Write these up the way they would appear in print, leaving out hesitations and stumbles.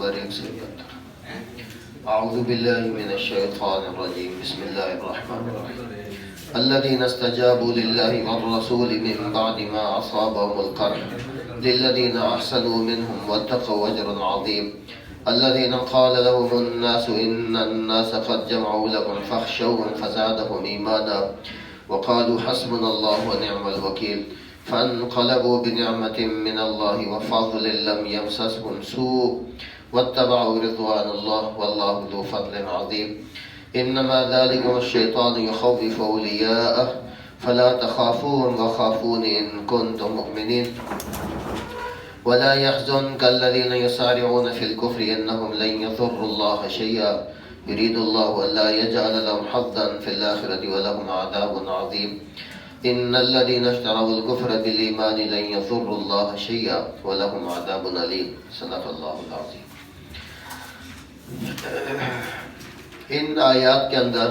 Number 171۔ اعوذ باللہ من الشیطان الرجیم، بسم اللہ الرحمن الرحیم۔ الذین استجابوا للہ والرسول من بعد ما اصابهم القرح للذین احسنوا منهم واتقوا اجر عظیم۔ الذين قال لهم الناس إن الناس قد جمعوا لكم فاخشوهم فزادهم إيمانا وقالوا حسبنا الله ونعم الوكيل فانقلبوا بنعمة من الله وفضل لم يمسسهم سوء واتبعوا رضوان الله والله ذو فضل عظيم۔ إنما ذلكم الشيطان يخوف أولياءه فلا تخافوهم وخافون إن كنتم مؤمنين ولا يحزنك الذين يسارعون في الكفر إنهم لن يضروا الله شيئا يريد الله ألا يجعل لهم حظا في الآخرة ولهم عذاب عظيم۔ إن الذين اشتروا الكفر بالإيمان لن يضروا الله شيئا ولهم عذاب أليم۔ صدق الله العظيم۔ ان آیات کے اندر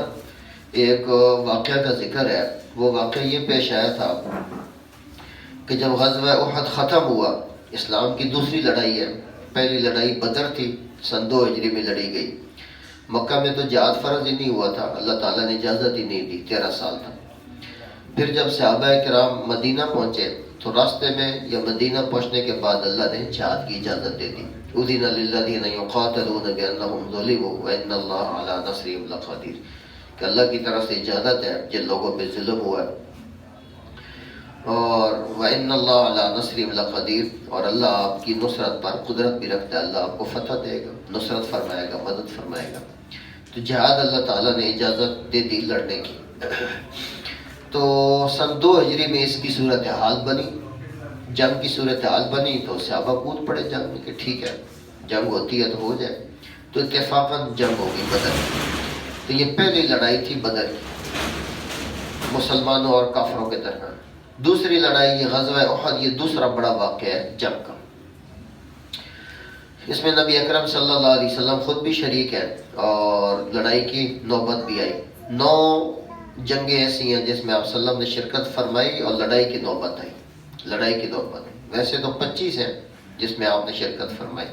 ایک واقعہ کا ذکر ہے۔ وہ واقعہ یہ پیش آیا تھا کہ جب غزوہ احد ختم ہوا، اسلام کی دوسری لڑائی ہے، پہلی لڑائی بدر تھی، سن 2 ہجری میں لڑی گئی۔ مکہ میں تو جہاد فرض ہی نہیں ہوا تھا، اللہ تعالیٰ نے اجازت ہی نہیں دی، 13 سال تک۔ پھر جب صحابہ کرام مدینہ پہنچے تو راستے میں یا مدینہ پہنچنے کے بعد اللہ نے جہاد کی اجازت دے دی۔ اذن للذین یقاتلون بانہم ظلموا وان اللہ علی نصرہم لقدیر، کہ اللہ کی طرف سے اجازت ہے جن لوگوں پہ ظلم ہوا ہے، اور وَإِنَّ اللَّهَ عَلَىٰ نَصْرِهِمْ لَقَدِيرٌ، اور اللہ آپ کی نصرت پر قدرت بھی رکھتا ہے، اللہ آپ کو فتح دے گا، نصرت فرمائے گا، مدد فرمائے گا۔ تو جہاد اللہ تعالیٰ نے اجازت دے دی لڑنے کی۔ تو سن 2 ہجری میں اس کی صورتحال بنی، جنگ کی صورتحال بنی، تو صحابہ کود پڑے جنگ میں کہ ٹھیک ہے جنگ ہوتی ہے تو ہو جائے۔ تو اتفاقاً جنگ ہو گئی بدر کی۔ تو یہ پہلی لڑائی تھی بدر کی، مسلمانوں اور کافروں کے درمیان۔ دوسری لڑائی یہ غزوہ احد، یہ دوسرا بڑا واقعہ ہے جنگ کا۔ اس میں نبی اکرم صلی اللہ علیہ وسلم خود بھی شریک ہے اور لڑائی کی نوبت بھی آئی۔ 9 جنگیں ایسی ہیں جس میں آپ صلی اللہ علیہ وسلم نے شرکت فرمائی اور لڑائی کی نوبت آئی، لڑائی کی نوبت۔ ویسے تو 25 ہیں جس میں آپ نے شرکت فرمائی،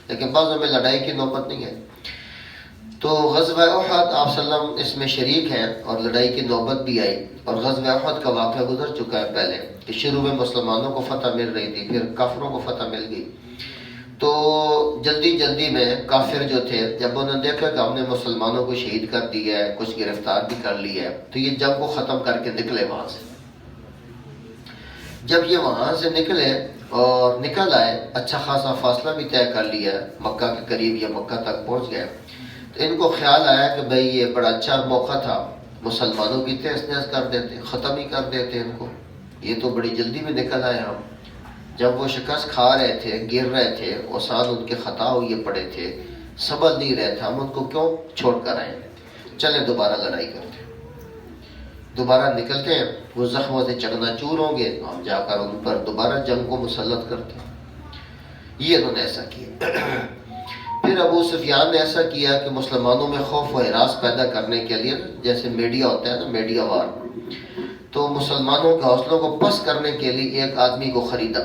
لیکن بعضوں میں لڑائی کی نوبت نہیں ہے۔ تو غزوہ احد آپ صلی اللہ علیہ وسلم اس میں شریک ہیں اور لڑائی کی نوبت بھی آئی۔ اور غزوہ احد کا واقعہ گزر چکا ہے پہلے کہ شروع میں مسلمانوں کو فتح مل رہی تھی، پھر کافروں کو فتح مل گئی۔ تو جلدی جلدی میں کافر جو تھے، جب انہوں نے دیکھا کہ ہم نے مسلمانوں کو شہید کر دیا ہے، کچھ گرفتار بھی کر لیا ہے، تو یہ جنگ کو ختم کر کے نکلے وہاں سے۔ جب یہ وہاں سے نکلے اور نکل آئے، اچھا خاصا فاصلہ بھی طے کر لیا، مکہ کے قریب یا مکہ تک پہنچ گئے، تو ان کو خیال آیا کہ بھئی یہ بڑا اچھا موقع تھا، مسلمانوں کی تہس نہس کر دیتے، ختم ہی کر دیتے ان کو، یہ تو بڑی جلدی میں نکل آئے ہم۔ جب وہ شکست کھا رہے تھے، گر رہے تھے، اوسان ان کے خطا ہوئے پڑے تھے، سبر نہیں رہے تھے، ہم ان کو کیوں چھوڑ کر آئے، چلیں دوبارہ لڑائی کرتے، دوبارہ نکلتے ہیں، وہ زخموں سے چکنا چور ہوں گے تو ہم جا کر ان پر دوبارہ جنگ کو مسلط کرتے ہیں۔ یہ انہوں نے ایسا کیا۔ پھر ابو سفیان نے ایسا کیا کہ مسلمانوں میں خوف و ہراس پیدا کرنے کے لیے، جیسے میڈیا ہوتا ہے نا، میڈیا وار، تو مسلمانوں کے حوصلوں کو پست کرنے کے لیے ایک آدمی کو خریدا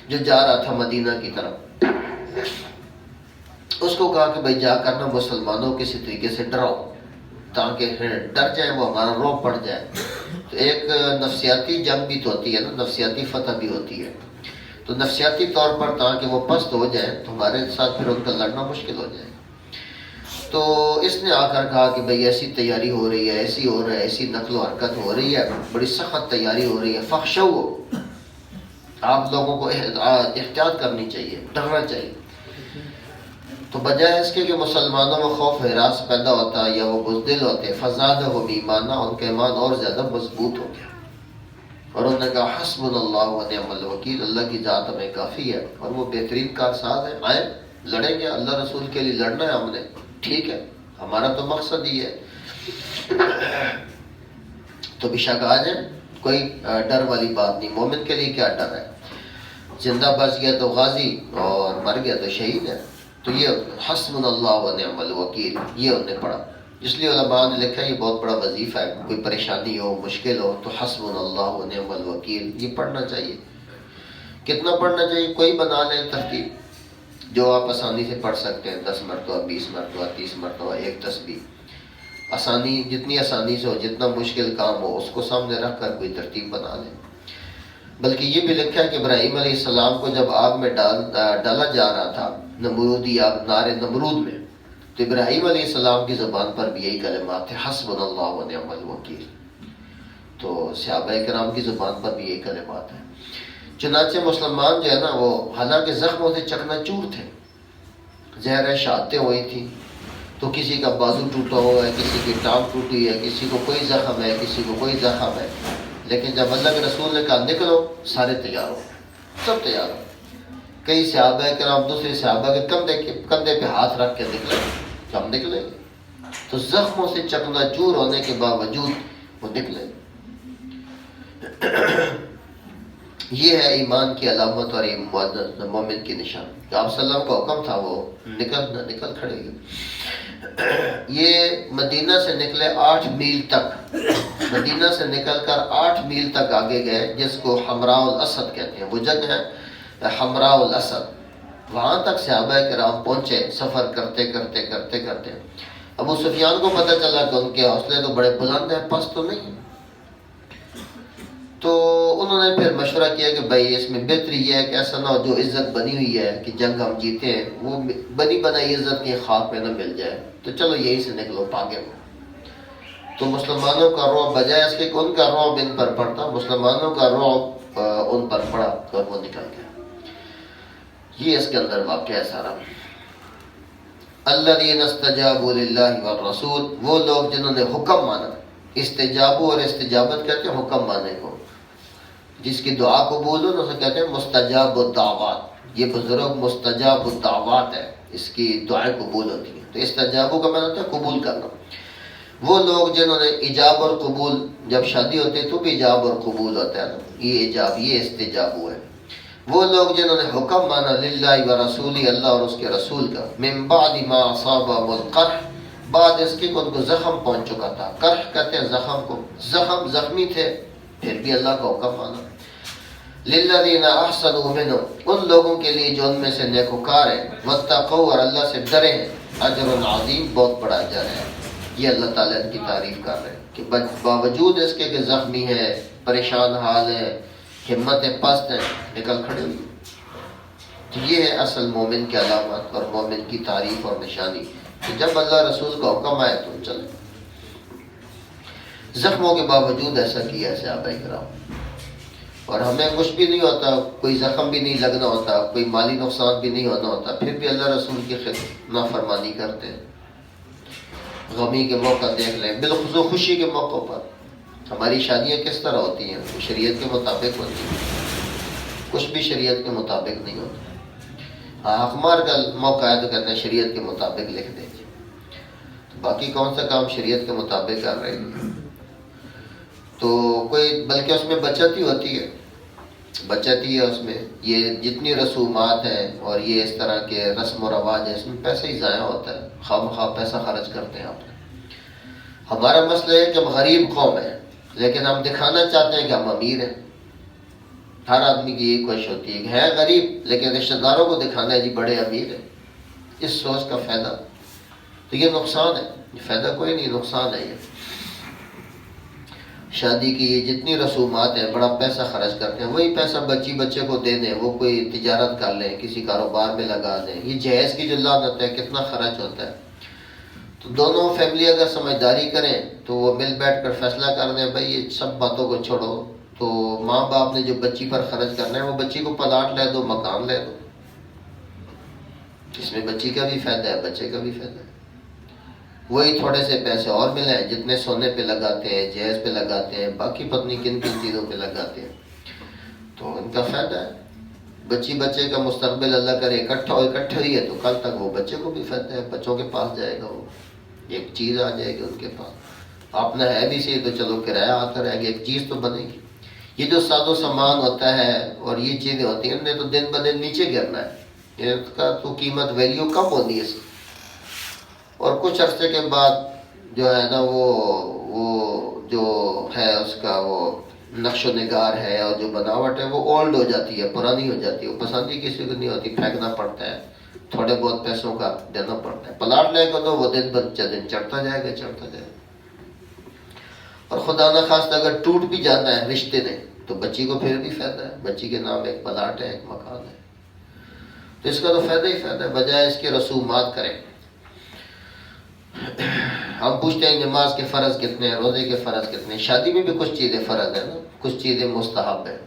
جو جا رہا تھا مدینہ کی طرف۔ اس کو کہا کہ بھائی جا کر نا مسلمانوں کسی طریقے سے ڈراؤ تاکہ ڈر جائے، وہ ہمارا روب پڑ جائے۔ تو ایک نفسیاتی جنگ بھی تو ہوتی ہے نا، نفسیاتی فتح بھی ہوتی ہے، تو نفسیاتی طور پر تاکہ وہ پست ہو جائے تو ہمارے ساتھ پھر ان کا لڑنا مشکل ہو جائے۔ تو اس نے آ کر کہا کہ بھئی ایسی تیاری ہو رہی ہے، ایسی ہو رہا ہے، ایسی نقل و حرکت ہو رہی ہے، بڑی سخت تیاری ہو رہی ہے، فخشو، آپ لوگوں کو احتیاط کرنی چاہیے، ڈرنا چاہیے۔ تو بجائے اس کے کہ مسلمانوں میں خوف و ہراس پیدا ہوتا یا وہ بزدل ہوتے، فزادہم ایمانا، ان کا ایمان اور زیادہ مضبوط ہو گیا، اور انہوں نے کہا حسبنا اللہ و نعم الوکیل، اللہ کی ذات ہمیں کافی ہے اور وہ بہترین کارساز ہے، آئیں لڑیں گے، اللہ رسول کے لیے لڑنا ہے ہم نے، ٹھیک ہے، ہمارا تو مقصد ہی ہے۔ تو بے شک آ جائیں، کوئی ڈر والی بات نہیں، مومن کے لیے کیا ڈر ہے، زندہ بچ گیا تو غازی اور مر گیا تو شہید ہے۔ تو یہ حسبنا اللہ و نعم الوکیل، یہ انہوں نے پڑھا۔ اس لیے علماء نے لکھا یہ بہت بڑا وظیفہ ہے، کوئی پریشانی ہو، مشکل ہو تو حسبنا اللہ و نعم الوکیل یہ پڑھنا چاہیے۔ کتنا پڑھنا چاہیے؟ کوئی بنا لے ترتیب، جو آپ آسانی سے پڑھ سکتے ہیں، 10 مرتبہ، 20 مرتبہ، 30 مرتبہ ایک تسبیح، آسانی جتنی آسانی سے ہو، جتنا مشکل کام ہو اس کو سامنے رکھ کر کوئی ترتیب بنا لیں۔ بلکہ یہ بھی لکھا ہے کہ ابراہیم علیہ السلام کو جب آگ میں ڈالا جا رہا تھا، نمرودی آگ، نار نمرود میں، تو ابراہیم علیہ السلام کی زبان پر بھی یہی کلمات تھے، حسبنا اللہ و نعم الوکیل۔ تو صحابہ کرام کی زبان پر بھی یہی کلمات ہیں۔ چنانچہ مسلمان جو ہے نا، وہ حالانکہ زخموں سے چکنا چور تھے، زہر شہادتیں ہوئی تھیں، تو کسی کا بازو ٹوٹا ہوا ہے، کسی کی ٹانگ ٹوٹی ہے، کسی کو کوئی زخم ہے، کسی کو کوئی زخم ہے، لیکن جب اللہ کے رسول نے کہا نکلو، سارے تیار ہو، سب تیار ہو۔ کئی صحابہ کرام دوسرے صحابہ کے کندھے پہ ہاتھ رکھ کے نکلے کہ ہم نکلیں گے، تو زخموں سے چکنا چور ہونے کے باوجود وہ نکلے۔ یہ ہے ایمان کی علامت اور مومن کی نشان کہ آپ صلی اللہ علیہ وسلم کا حکم تھا وہ نکل کھڑے گئے۔ یہ مدینہ سے نکلے 8 میل تک، مدینہ سے نکل کر 8 میل تک آگے گئے، جس کو حمراء الاسد کہتے ہیں، وہ جگہ ہے حمراء الاسد، وہاں تک صحابہ کرام پہنچے سفر کرتے کرتے کرتے کرتے۔ ابو سفیان کو پتہ چلا کہ ان کے حوصلے تو بڑے بلند ہیں، پست تو نہیں، تو انہوں نے پھر مشورہ کیا کہ بھائی اس میں بہتری یہ ہے کہ ایسا نہ ہو جو عزت بنی ہوئی ہے کہ جنگ ہم جیتے ہیں، وہ بنی بنائی عزت کی خاک میں نہ مل جائے، تو چلو یہی سے نکلو پاگے میں۔ تو مسلمانوں کا رعب بجائے اس کے کہ ان کا رعب ان پر پڑتا، مسلمانوں کا رعب ان پر پڑا اور وہ نکل گیا۔ یہ اس کے اندر واقعہ ہے سارا۔ الذین استجابوا للہ والرسول، وہ لوگ جنہوں نے حکم مانا۔ استجابو اور استجابت کہتے ہیں حکم مانے کو، جس کی دعا قبول ہو تو اسے کہتے ہیں مستجاب الدعوات۔ یہ بزرگ مستجاب الدعوات ہے، اس کی دعائیں قبول ہوتی ہیں۔ تو استجابو کا معنی ہوتا ہے قبول کرنا۔ وہ لوگ جنہوں نے ایجاب اور قبول، جب شادی ہوتی ہے تو بھی ایجاب اور قبول ہوتا ہے نا، یہ ایجاب، یہ استجابو ہے۔ وہ لوگ جنہوں نے حکم مانا للہ و رسولی، اللہ اور اس کے رسول کا، من بعد ما اصابهم القرح، بعد اس کے ان کو زخم پہنچ چکا تھا۔ قرح کہتے ہیں زخم کو، زخمی تھے پھر بھی اللہ کا حکم مانا۔ للذین احسنوا منہم، ان لوگوں کے لیے جو ان میں سے نیکوکار ہیں، واتقوا اور اللہ سے ڈرے ہیں، اجر عظیم، بہت بڑا اجر ہے۔ یہ اللہ تعالیٰ ان کی تعریف کر رہے ہیں کہ باوجود اس کے کہ زخمی ہے، پریشان حال ہے، ہمت پست ہے، نکل کھڑے ہوئی۔ تو یہ ہے اصل مومن کی علامت اور مومن کی تعریف اور نشانی کہ جب اللہ رسول کا حکم آئے تو چلے۔ زخموں کے باوجود ایسا کیا ہے صحابہ کرام، اور ہمیں کچھ بھی نہیں ہوتا، کوئی زخم بھی نہیں لگنا ہوتا، کوئی مالی نقصان بھی نہیں ہونا ہوتا، پھر بھی اللہ رسول کی نافرمانی کرتے ہیں۔ غمی کے موقع دیکھ لیں، بالخصوص خوشی کے موقع پر ہماری شادیاں کس طرح ہوتی ہیں، وہ شریعت کے مطابق ہوتی ہیں، کچھ بھی شریعت کے مطابق نہیں ہوتا۔ ہاں اخمار کا موقع ہے تو کہتے ہیں شریعت کے مطابق لکھ دیجیے، تو باقی کون سا کام شریعت کے مطابق کر رہے ہیں؟ تو کوئی بلکہ اس میں بچت ہی ہوتی ہے، بچت ہی ہے اس میں۔ یہ جتنی رسومات ہیں اور یہ اس طرح کے رسم و رواج ہیں، اس میں پیسہ ہی ضائع ہوتا ہے، خواہ مخواہ پیسہ خرچ کرتے ہیں آپ۔ ہمارا مسئلہ ہے کہ ہم غریب قوم ہیں، لیکن ہم دکھانا چاہتے ہیں کہ ہم امیر ہیں۔ ہر آدمی کی یہی کوشش ہوتی ہے کہ ہے غریب لیکن رشتہ داروں کو دکھانا ہے جی بڑے امیر ہیں۔ اس سوچ کا فائدہ تو یہ نقصان ہے، یہ فائدہ کوئی نہیں، نقصان ہے یہ۔ شادی کی یہ جتنی رسومات ہیں، بڑا پیسہ خرچ کرتے ہیں، وہی پیسہ بچے کو دے دیں، وہ کوئی تجارت کر لیں، کسی کاروبار میں لگا دیں۔ یہ جہیز کی جو لعنت ہے، کتنا خرچ ہوتا ہے۔ تو دونوں فیملی اگر سمجھداری کریں تو وہ مل بیٹھ کر فیصلہ کر دیں بھائی یہ سب باتوں کو چھوڑو، تو ماں باپ نے جو بچی پر خرچ کرنا ہے وہ بچی کو پلاٹ لے دو، مکان لے دو، اس میں بچی کا بھی فائدہ ہے، بچے کا بھی فائدہ ہے۔ وہی تھوڑے سے پیسے اور ملیں جتنے سونے پہ لگاتے ہیں، جہیز پہ لگاتے ہیں، باقی پتنی کن چیزوں پہ لگاتے ہیں، تو ان کا فائدہ ہے۔ بچے کا مستقبل اللہ کرے اکٹھا ہی ہے تو کل تک وہ بچے کو بھی فائدہ ہے، بچوں کے پاس جائے گا، وہ ایک چیز آ جائے گی ان کے پاس۔ اپنا ہے بھی صحیح تو چلو کرایہ آتا رہے گا، ایک چیز تو بنے گی۔ یہ جو ساز و سامان ہوتا ہے اور یہ چیزیں ہوتی ہیں، انہیں تو دن بدن نیچے گرنا ہے، اس کا تو قیمت ویلیو کم ہونی ہے اس کی، اور کچھ عرصے کے بعد جو ہے نا وہ جو ہے اس کا وہ نقش و نگار ہے اور جو بناوٹ ہے وہ اولڈ ہو جاتی ہے، پرانی ہو جاتی ہے، وہ پسند ہی کسی کو نہیں ہوتی، پھینکنا پڑتا ہے، تھوڑے بہت پیسوں کا دینا پڑتا ہے. پلاٹ لے کے دو، وہ دن دن چڑھتا جائے گا چڑھتا جائے گا. اور خدا نہ خواستہ اگر ٹوٹ بھی جاتا ہے رشتے نے تو بچی کو پھر بھی فائدہ ہے. بچی کے نام ایک پلاٹ ہے، ایک مکان ہے، تو اس کا تو فائدہ ہی فائدہ ہے، بجائے اس کے رسومات کریں. ہم پوچھتے ہیں نماز کے فرض کتنے ہیں، روزے کے فرض کتنے ہیں. شادی میں بھی کچھ چیزیں فرض ہیں نا، کچھ چیزیں مستحب ہیں.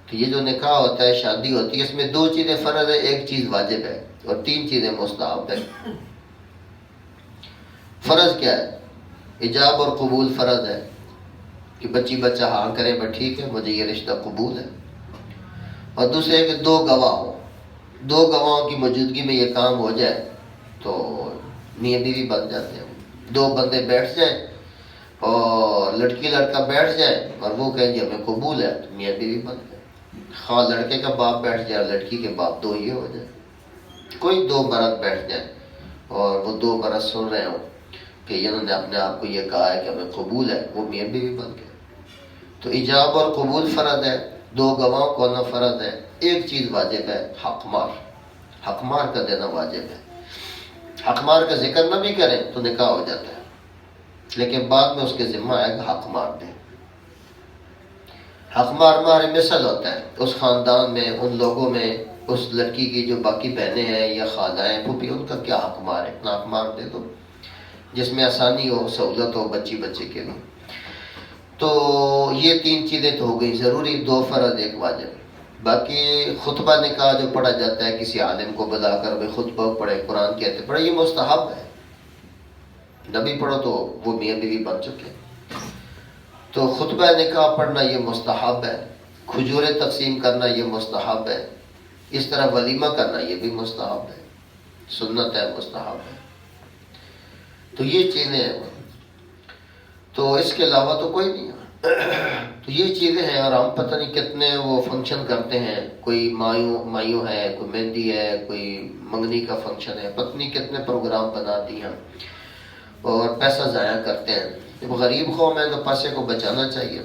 تو یہ جو نکاح ہوتا ہے، شادی ہوتی ہے، اس میں 2 چیزیں فرض ہے، 1 چیز واجب ہے، اور 3 چیزیں مستحب ہے. فرض کیا ہے؟ ایجاب اور قبول فرض ہے کہ بچی بچہ ہاں کرے بس ٹھیک ہے مجھے یہ رشتہ قبول ہے. اور دوسرے کہ 2 گواہ ہوں، 2 گواہوں کی موجودگی میں یہ کام ہو جائے تو میاں بیوی بن جاتے ہیں. 2 بندے بیٹھ جائیں اور لڑکی لڑکا بیٹھ جائے اور وہ کہیں جی ہمیں قبول ہے تو میاں بیوی بن گئے. خواہ لڑکے کا باپ بیٹھ جائے اور لڑکی کے باپ 2 یہ ہو جائے. کوئی 2 مرد بیٹھ جائیں اور وہ 2 مرد سن رہے ہوں کہ انہوں نے اپنے آپ کو یہ کہا ہے کہ ہمیں قبول ہے، وہ میاں بیوی بن گئے. تو ایجاب اور قبول فرض ہے، 2 گواہوں کو ہونا فرض ہے. 1 چیز واجب ہے، حق مار. حق مار کا دینا واجب ہے. حق مار کا ذکر نہ بھی کریں تو نکاح ہو جاتا ہے، لیکن بعد میں اس کے ذمہ آئے گا حق مار دیں. حق مار مار مثل ہوتا ہے اس خاندان میں، ان لوگوں میں، اس لڑکی کی جو باقی بہنیں ہیں یا خالائیں پھوپھی، ان کا کیا حق مار ہے. اتنا حق مار دے دو جس میں آسانی ہو، سہولت ہو بچے کے لیے. تو یہ 3 چیزیں تو ہو گئی ضروری، 2 فرض 1 واجب. باقی خطبہ نکاح جو پڑھا جاتا ہے کسی عالم کو بلا کر بھائی خطبہ پڑھے، قرآن کہتے پڑھے، یہ مستحب ہے. نبی پڑھو تو وہ میاں بیوی بن چکے. تو خطبہ نکاح پڑھنا یہ مستحب ہے. کھجوریں تقسیم کرنا یہ مستحب ہے. اس طرح ولیمہ کرنا یہ بھی مستحب ہے، سنت ہے، مستحب ہے. تو یہ چیزیں ہیں، تو اس کے علاوہ تو کوئی نہیں ہے. تو یہ چیزیں ہیں. اور ہم پتہ نہیں کتنے وہ فنکشن کرتے ہیں، کوئی مایوں ہے، کوئی مہندی ہے، کوئی منگنی کا فنکشن ہے، پتہ نہیں کتنے پروگرام بنا دی ہیں اور پیسہ ضائع کرتے ہیں. جب غریب قوم ہے تو پیسے کو بچانا چاہیے.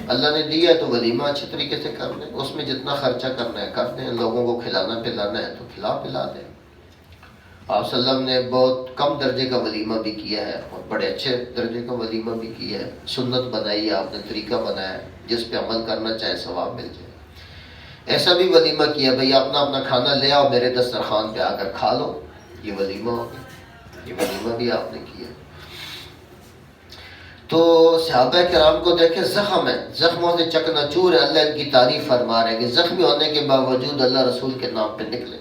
اللہ نے دیا ہے تو ولیمہ اچھے طریقے سے کر دیں، اس میں جتنا خرچہ کرنا ہے کر دیں. لوگوں کو کھلانا پلانا ہے تو پلا دیں. آپ صلی اللہ علیہ وسلم نے بہت کم درجے کا ولیمہ بھی کیا ہے اور بڑے اچھے درجے کا ولیمہ بھی کیا ہے. سنت بنائی ہے آپ نے، طریقہ بنایا ہے، جس پہ عمل کرنا چاہے ثواب مل جائے. ایسا بھی ولیمہ کیا بھئی اپنا کھانا لے آؤ میرے دسترخوان پہ آ کر کھا لو، یہ ولیمہ ہو گیا. یہ ولیمہ بھی آپ نے کیا. تو صحابہ کرام کو دیکھیں، زخم ہے، زخموں سے چکنا چور ہے. اللہ ان کی تعریف فرما رہے کہ زخمی ہونے کے باوجود اللہ رسول کے نام پہ نکلے.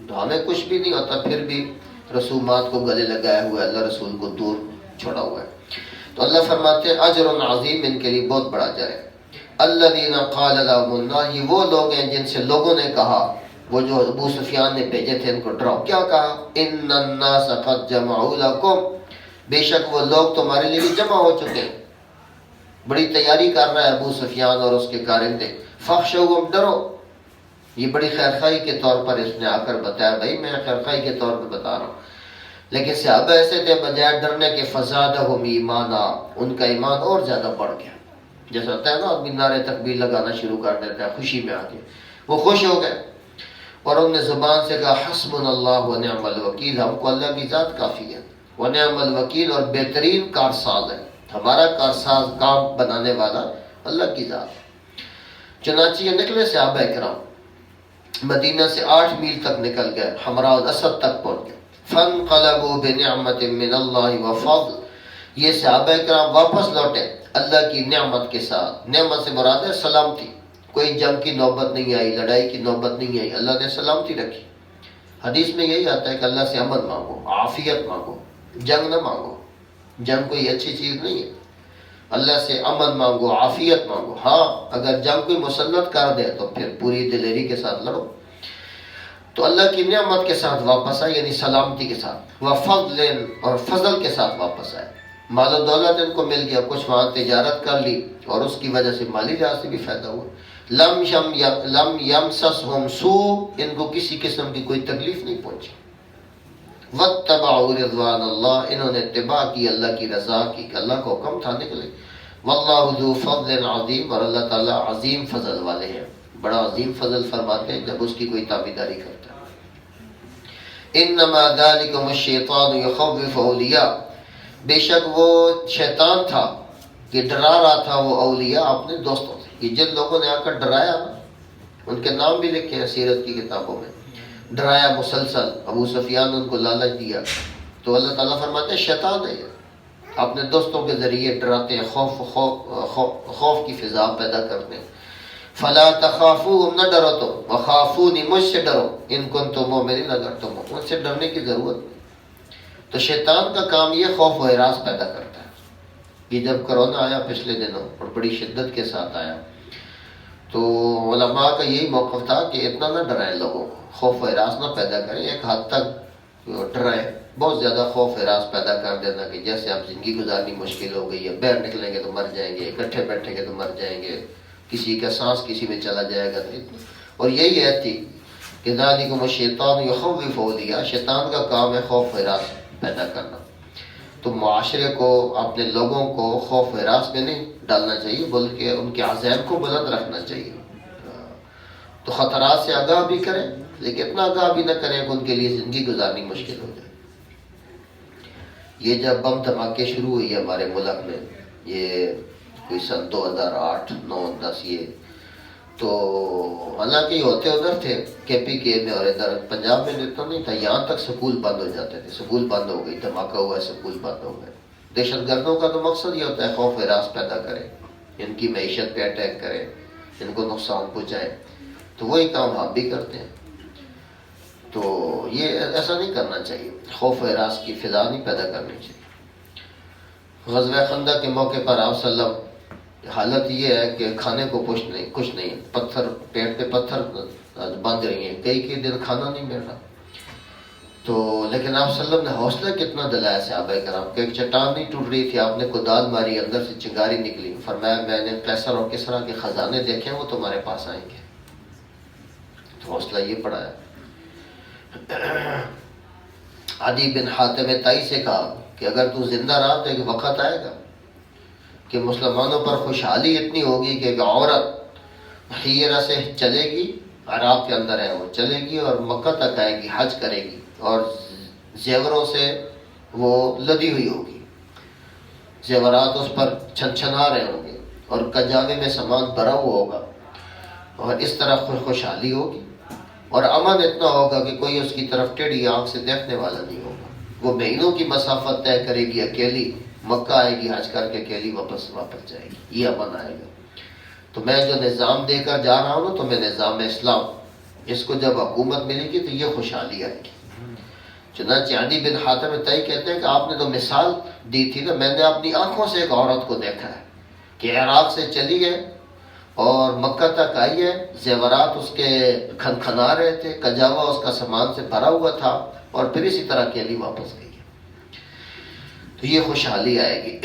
تو ہمیں کچھ بھی نہیں ہوتا پھر بھی رسومات کو گلے لگایا ہوا ہے، اللہ رسول کو دور چھوڑا ہوا ہے. تو اللہ فرماتے ہیں اجر عظیم، ان کے لیے بہت بڑا اجر ہے. الذین قال لهم الناس، یہ وہ لوگ ہیں جن سے لوگوں نے کہا، وہ جو ابو سفیان نے بھیجے تھے ان کو ڈراؤ. کیا کہا؟ ان الناس قد جمعوا لكم، بے شک وہ لوگ تمہارے لیے جمع ہو چکے ہیں. بڑی تیاری کر رہا ہے ابو سفیان اور اس کے کارندے. فخشوہم، ڈرو. یہ بڑی خیرخواہی کے طور پر اس نے آ کر بتایا، بھائی میں خیرخواہی کے طور پر بتا رہا ہوں. لیکن صحابہ ایسے تھے، بجائے ڈرنے کے فزادہم ایمانا، ان کا ایمان اور زیادہ بڑھ گیا. جیسا ہوتا ہے نا آدمی نعرے تکبیر لگانا شروع کر دیتا ہے خوشی میں آ کے. وہ خوش ہو گئے اور انہوں نے زبان سے کہا حسبنا اللہ ونعم الوکیل، ہم کو اللہ کی ذات کافی ہے. ونعم الوکیل، اور بہترین کارساز ہے، ہمارا کارساز کام بنانے والا اللہ کی ذات. چنانچہ یہ نکلے صحابہ کرام، مدینہ سے 8 میل تک نکل گئے، حمراء الاسد تک پہنچ گئے. فانقلبوا بنعمت من اللہ وفضل، یہ صحابہ کرام واپس لوٹے اللہ کی نعمت کے ساتھ. نعمت سے مراد ہے سلامتی. کوئی جنگ کی نوبت نہیں آئی، لڑائی کی نوبت نہیں آئی، اللہ نے سلامتی رکھی. حدیث میں یہی آتا ہے کہ اللہ سے امن مانگو، عافیت مانگو، جنگ نہ مانگو. جنگ کوئی اچھی چیز نہیں ہے. اللہ سے امن مانگو، عافیت مانگو. ہاں اگر جنگ کوئی مسلط کر دے تو پھر پوری دلیری کے ساتھ لڑو. تو اللہ کی نعمت کے ساتھ واپس آئے، یعنی سلامتی کے ساتھ. وفضل، اور فضل کے ساتھ واپس آئے. مال و دولت ان کو مل گیا، کچھ وہاں تجارت کر لی اور اس کی وجہ سے مالی لحاظ سے بھی فائدہ ہوا. لم یمسسہم سوء، ان کو کسی قسم کی کوئی تکلیف نہیں پہنچی. واتبعوا رضوان اللہ، انہوں نے اتباع کی اللہ کی رضا کی، کہ اللہ کا حکم تھا نکلے. واللہ ذو فضل عظیم، اور اللہ تعالیٰ عظیم فضل والے ہیں، بڑا عظیم فضل فرماتے ہیں جب اس کی کوئی تابعداری کرتا ہے۔ انما ذالکم الشیطان یخوف اولیاء، بے شک وہ شیطان تھا کہ ڈرا رہا تھا وہ اولیاء اپنے دوستوں سے۔ یہ جن لوگوں نے آ کر ڈرایا نا، ان کے نام بھی لکھے ہیں سیرت کی کتابوں میں، ڈرایا مسلسل، ابو سفیان ان کو لالچ دیا، تو اللہ تعالیٰ فرماتے ہیں شیطان ہے یہ، اپنے دوستوں کے ذریعے ڈراتے ہیں، خوف کی فضا پیدا کرتے ہیں۔ فلا تخافوهم، نہ ڈرو تم، وخافونی، مجھ سے ڈرو، ان کنتم مؤمنین، اگر تم ہو، ان سے ڈرنے کی ضرورت نہیں۔ تو شیطان کا کام یہ خوف و ہراس پیدا کرتا ہے۔ یہ جب کرونا آیا پچھلے دنوں اور بڑی شدت کے ساتھ آیا، تو علماء کا یہی موقف تھا کہ اتنا نہ ڈرائیں لوگوں کو، خوف و ہراس نہ پیدا کریں، ایک حد تک ڈرائیں، بہت زیادہ خوف و ہراس پیدا کر دینا کہ جیسے اب زندگی گزارنی مشکل ہو گئی ہے، باہر نکلیں گے تو مر جائیں گے، اکٹھے بیٹھیں گے تو مر جائیں گے، کسی کا سانس کسی میں چلا جائے گا۔ اور یہی ہے تھی کہ ذالکم الشیطان یخوف اولیاء، شیطان کا کام ہے خوف و ہراس پیدا کرنا۔ تو معاشرے کو، اپنے لوگوں کو خوف و ہراس میں نہیں ڈالنا چاہیے، بلکہ ان کے عزائم کو بلند رکھنا چاہیے۔ تو خطرات سے آگاہ بھی کریں، لیکن اتنا آگاہ بھی نہ کریں کہ ان کے لیے زندگی گزارنی مشکل ہو جائے۔ یہ جب بم دھماکے شروع ہوئی ہمارے ملک میں، یہ کوئی سن 2008، 9، 10، یہ تو حالانکہ یہ ہوتے ادھر تھے KPK میں، اور ادھر پنجاب میں اتنا نہیں تھا، یہاں تک سکول بند ہو جاتے تھے، سکول بند ہو گئی، دھماکہ ہوا ہے، سکول بند ہو گئے۔ دہشت گردوں کا تو مقصد یہ ہوتا ہے خوف و ہراس پیدا کرے، ان کی معیشت پہ اٹیک کرے، ان کو نقصان پہنچائے، تو وہی کام آپ بھی کرتے ہیں۔ تو یہ ایسا نہیں کرنا چاہیے، خوف و ہراس کی فضا نہیں پیدا کرنی چاہیے۔ غزوہ خندق کے موقع پر آپ صلی اللہ علیہ وسلم، حالت یہ ہے کہ کھانے کو کچھ نہیں، پتھر، پیٹ پہ پتھر باندھ رہی ہیں، کئی دن کھانا نہیں مل رہا، تو لیکن آپ صلی اللہ علیہ وسلم نے حوصلہ کتنا دلایا صحابہ کرام کہ ایک چٹان نہیں ٹوٹ رہی تھی، آپ نے کدال ماری، اندر سے چنگاری نکلی، فرمایا میں نے قیصر اور کسریٰ کے خزانے دیکھے ہیں، وہ تمہارے پاس آئیں گے۔ تو حوصلہ یہ پڑھایا۔ عدی بن حاتم طائی سے کہا کہ اگر تو زندہ رہا تو ایک وقت آئے گا کہ مسلمانوں پر خوشحالی اتنی ہوگی کہ ایک عورت حیرہ سے چلے گی، عراق کے اندر ہے وہ، چلے گی اور مکہ تک آئے گی، حج کرے گی، اور زیوروں سے وہ لدی ہوئی ہوگی، زیورات اس پر چھنچھنا رہے ہوں گے، اور کجاوے میں سامان بھرا ہوا ہوگا، اور اس طرح خوشحالی ہوگی، اور امن اتنا ہوگا کہ کوئی اس کی طرف ٹیڑھی آنکھ سے دیکھنے والا نہیں ہوگا۔ وہ مہینوں کی مسافت طے کرے گی اکیلی، مکہ آئے گی، حج کر کے اکیلی واپس جائے گی، یہ امن آئے گا۔ تو میں جو نظام دے کر جا رہا ہوں نا، تو میں نظام اسلام، اس کو جب حکومت ملے گی تو یہ خوشحالی آئے گی۔ چنانچہ عدی بن حاتم طائی کہتے ہیں کہ آپ نے تو مثال دی تھی نا، میں نے اپنی آنکھوں سے ایک عورت کو دیکھا ہے کہ عراق سے چلی ہے اور مکہ تک آئی ہے، زیورات اس کے کھنکھنا رہے تھے، کجاوا اس کا سامان سے بھرا ہوا تھا، اور پھر اسی طرح اکیلی واپس گئی ہے۔ تو یہ خوشحالی آئے گی۔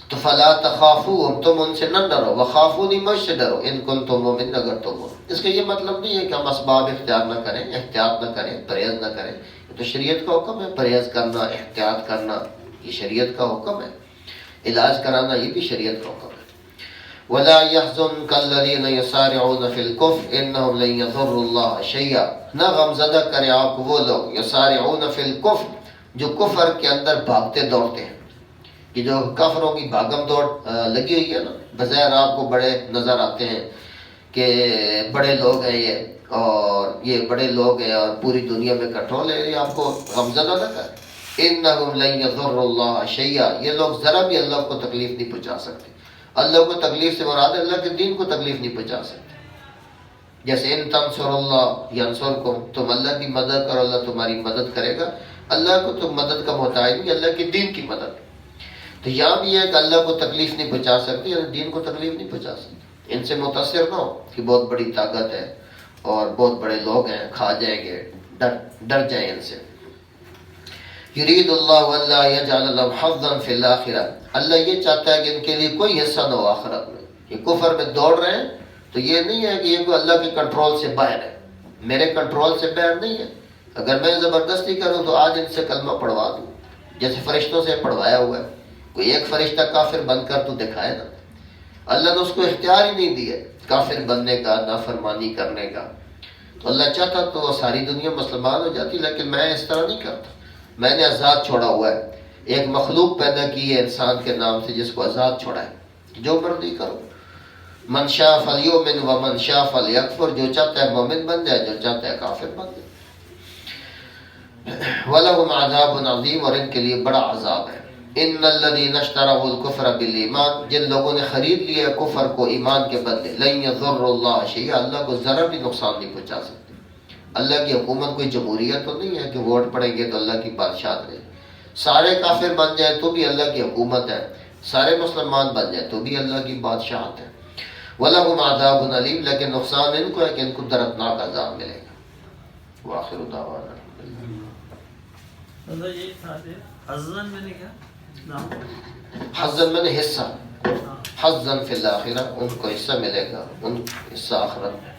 تو فلا تخافوهم، تم ان سے نہ ڈرو، وخافونی، مجھ سے ڈرو، ان کنتم مؤمنین، اگر تم ہو۔ اس کا یہ مطلب نہیں ہے کہ ہم اسباب اختیار نہ کریں، احتیاط نہ کریں، پرہیز نہ کریں، یہ تو شریعت کا حکم ہے، پرہیز کرنا، احتیاط کرنا، یہ شریعت کا حکم ہے، علاج کرانا یہ بھی شریعت کا حکم ہے۔ ولا يحزنك الذين يسارعون في الكفر انهم لن يضروا الله شيئا، نہ غمزدہ کرے آپ کو وہ لوگ یسارعون فی الکفر، جو کفر کے اندر بھاگتے دوڑتے ہیں، کہ جو کافروں کی بھاگم دوڑ لگی ہوئی ہے نا، بظاہر آپ کو بڑے نظر آتے ہیں کہ بڑے لوگ ہیں یہ، اور یہ بڑے لوگ ہیں اور پوری دنیا میں کنٹرول ہے، یہ آپ کو غمزدہ نہ کرے۔ انہم لن یضروا اللہ شیئا، یہ لوگ ذرا بھی اللہ کو تکلیف نہیں پہنچا سکتے۔ اللہ کو تکلیف سے مراد ہے اللہ کے دین کو تکلیف نہیں پہنچا سکتے۔ جیسے ان تنصر اللہ ینصرکم، تم اللہ کی مدد کرو اللہ تمہاری مدد کرے گا، اللہ کو تم مدد کا محتاج نہیں، اللہ کے دین کی مدد۔ تو یہاں بھی ہے کہ اللہ کو تکلیف نہیں پہنچا سکتی، یعنی دین کو تکلیف نہیں پہنچا سکتی۔ ان سے متاثر نہ ہو کہ بہت بڑی طاقت ہے اور بہت بڑے لوگ ہیں، کھا جائیں گے، ڈر جائیں ان سے۔ یرید اللہ اللہ یجعل لهم حظا فی الاخرہ، اللہ یہ چاہتا ہے کہ ان کے لیے کوئی حصہ نہ ہو آخرت میں۔ یہ کفر میں دوڑ رہے ہیں تو یہ نہیں ہے کہ یہ کوئی اللہ کے کنٹرول سے باہر ہے، میرے کنٹرول سے باہر نہیں ہے۔ اگر میں زبردستی کروں تو آج ان سے کلمہ پڑھوا دوں، جیسے فرشتوں سے پڑھوایا ہوا ہے۔ کوئی ایک فرشتہ کافر بن کر تو دکھائے نا، اللہ نے اس کو اختیار ہی نہیں دیا۔ کافر بننے کا، نافرمانی کرنے کا. تو اللہ چاہتا تو ساری دنیا مسلمان ہو جاتی، لیکن میں اس طرح نہیں کرتا. میں نے آزاد چھوڑا ہوا ہے، ایک مخلوق پیدا کی ہے انسان کے نام سے جس کو آزاد چھوڑا ہے. جو مرضی کرو، من شاء فلیؤمن ومن شاء فلیکفر، جو چاہتا ہے مومن بن جائے، جو چاہتا ہے کافر بن جائے. وَلَهُمْ عَذَابٌ عَظِيمٌ، اور ان کے لیے بڑا عذاب ہے. ان الذين اشتروا الكفر بالایمان، جن لوگوں نے خرید لیا کفر کو ایمان کے بدلے، لن يضر اللہ شیئا، اللہ کو ذرا بھی نقصان نہیں پہنچا سکتے. اللہ کی حکومت کوئی جمہوریت تو نہیں ہے کہ ووٹ پڑیں گے تو اللہ کی بادشاہت رہے. سارے کافر بن جائیں تو بھی اللہ کی حکومت ہے، سارے مسلمان بن جائیں تو بھی اللہ کی بادشاہت ہے. وَلَهُمْ عَذَابٌ عَلِيمٌ، لیکن نقصان ان کو ہے کہ ان کو دردناک عذاب ملے گا. وآخر دعوانا یہ تھا حزن میں نے کیا نام، حزن میں نے حصہ، حزن فی الآخرہ، ان کو حصہ ملے گا، ان حصہ آخرت میں.